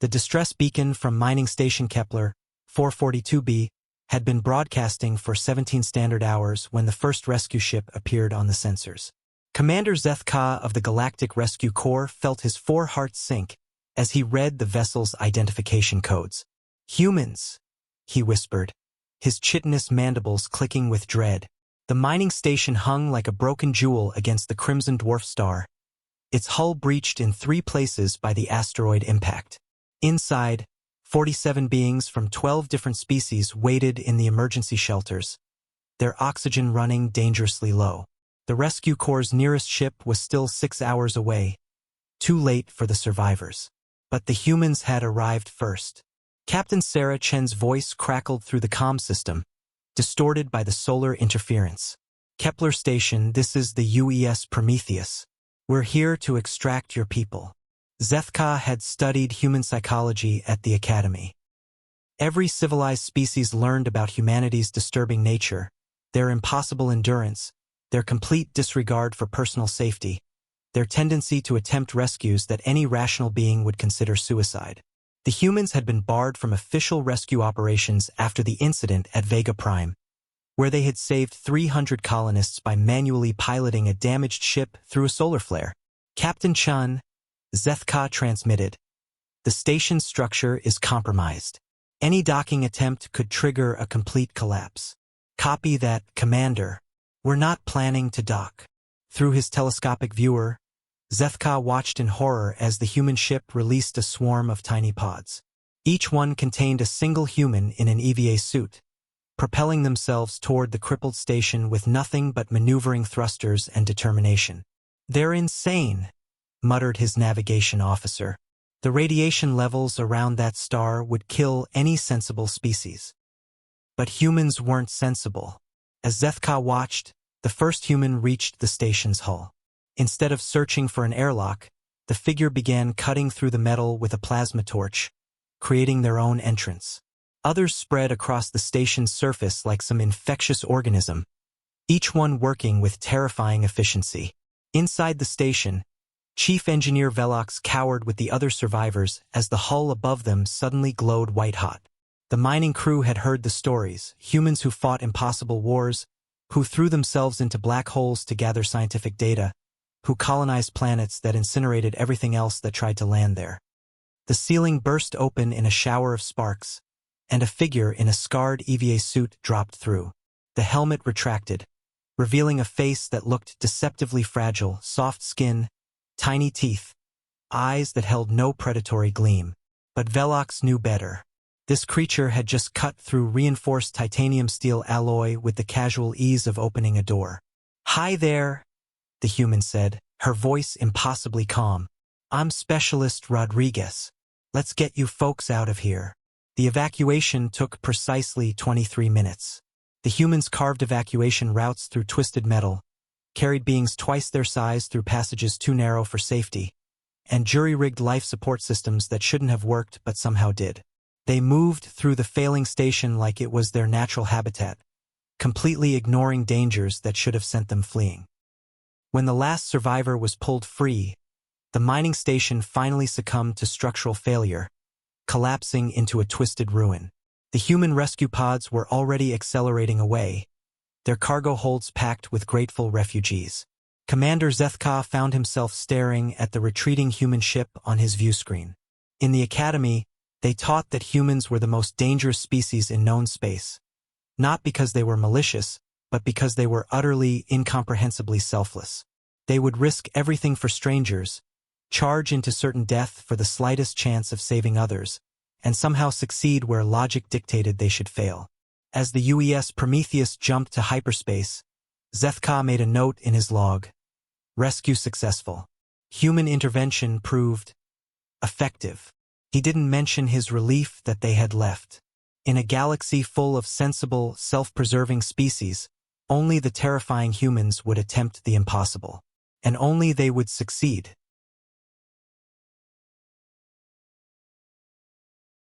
The distress beacon from mining station Kepler 442b had been broadcasting for 17 standard hours when the first rescue ship appeared on the sensors. Commander Zethka of the Galactic Rescue Corps felt his 4 hearts sink as he read the vessel's identification codes. "Humans," he whispered, his chitinous mandibles clicking with dread. The mining station hung like a broken jewel against the crimson dwarf star, its hull breached in 3 places by the asteroid impact. Inside, 47 beings from 12 different species waited in the emergency shelters, their oxygen running dangerously low. The Rescue Corps' nearest ship was still 6 hours away, too late for the survivors. But the humans had arrived first. Captain Sarah Chen's voice crackled through the comm system, distorted by the solar interference. "Kepler Station, this is the UES Prometheus. We're here to extract your people." Zethka had studied human psychology at the Academy. Every civilized species learned about humanity's disturbing nature, their impossible endurance, their complete disregard for personal safety, their tendency to attempt rescues that any rational being would consider suicide. The humans had been barred from official rescue operations after the incident at Vega Prime, where they had saved 300 colonists by manually piloting a damaged ship through a solar flare. "Captain Chun," Zethka transmitted, "the station's structure is compromised. Any docking attempt could trigger a complete collapse." "Copy that, Commander. We're not planning to dock." Through his telescopic viewer, Zethka watched in horror as the human ship released a swarm of tiny pods. Each one contained a single human in an EVA suit, propelling themselves toward the crippled station with nothing but maneuvering thrusters and determination. "They're insane," muttered his navigation officer. "The radiation levels around that star would kill any sensible species." But humans weren't sensible. As Zethka watched, the first human reached the station's hull. Instead of searching for an airlock, the figure began cutting through the metal with a plasma torch, creating their own entrance. Others spread across the station's surface like some infectious organism, each one working with terrifying efficiency. Inside the station, Chief Engineer Velox cowered with the other survivors as the hull above them suddenly glowed white-hot. The mining crew had heard the stories, humans who fought impossible wars, who threw themselves into black holes to gather scientific data, who colonized planets that incinerated everything else that tried to land there. The ceiling burst open in a shower of sparks, and a figure in a scarred EVA suit dropped through. The helmet retracted, revealing a face that looked deceptively fragile, soft skin, tiny teeth, eyes that held no predatory gleam. But Velox knew better. This creature had just cut through reinforced titanium steel alloy with the casual ease of opening a door. "Hi there," the human said, her voice impossibly calm. "I'm Specialist Rodriguez. Let's get you folks out of here." The evacuation took precisely 23 minutes. The humans carved evacuation routes through twisted metal, carried beings twice their size through passages too narrow for safety, and jury-rigged life support systems that shouldn't have worked but somehow did. They moved through the failing station like it was their natural habitat, completely ignoring dangers that should have sent them fleeing. When the last survivor was pulled free, the mining station finally succumbed to structural failure, collapsing into a twisted ruin. The human rescue pods were already accelerating away, their cargo holds packed with grateful refugees. Commander Zethka found himself staring at the retreating human ship on his view screen. In the Academy, they taught that humans were the most dangerous species in known space, not because they were malicious, but because they were utterly, incomprehensibly selfless. They would risk everything for strangers, charge into certain death for the slightest chance of saving others, and somehow succeed where logic dictated they should fail. As the UES Prometheus jumped to hyperspace, Zethka made a note in his log. "Rescue successful. Human intervention proved effective." He didn't mention his relief that they had left. In a galaxy full of sensible, self-preserving species, only the terrifying humans would attempt the impossible. And only they would succeed.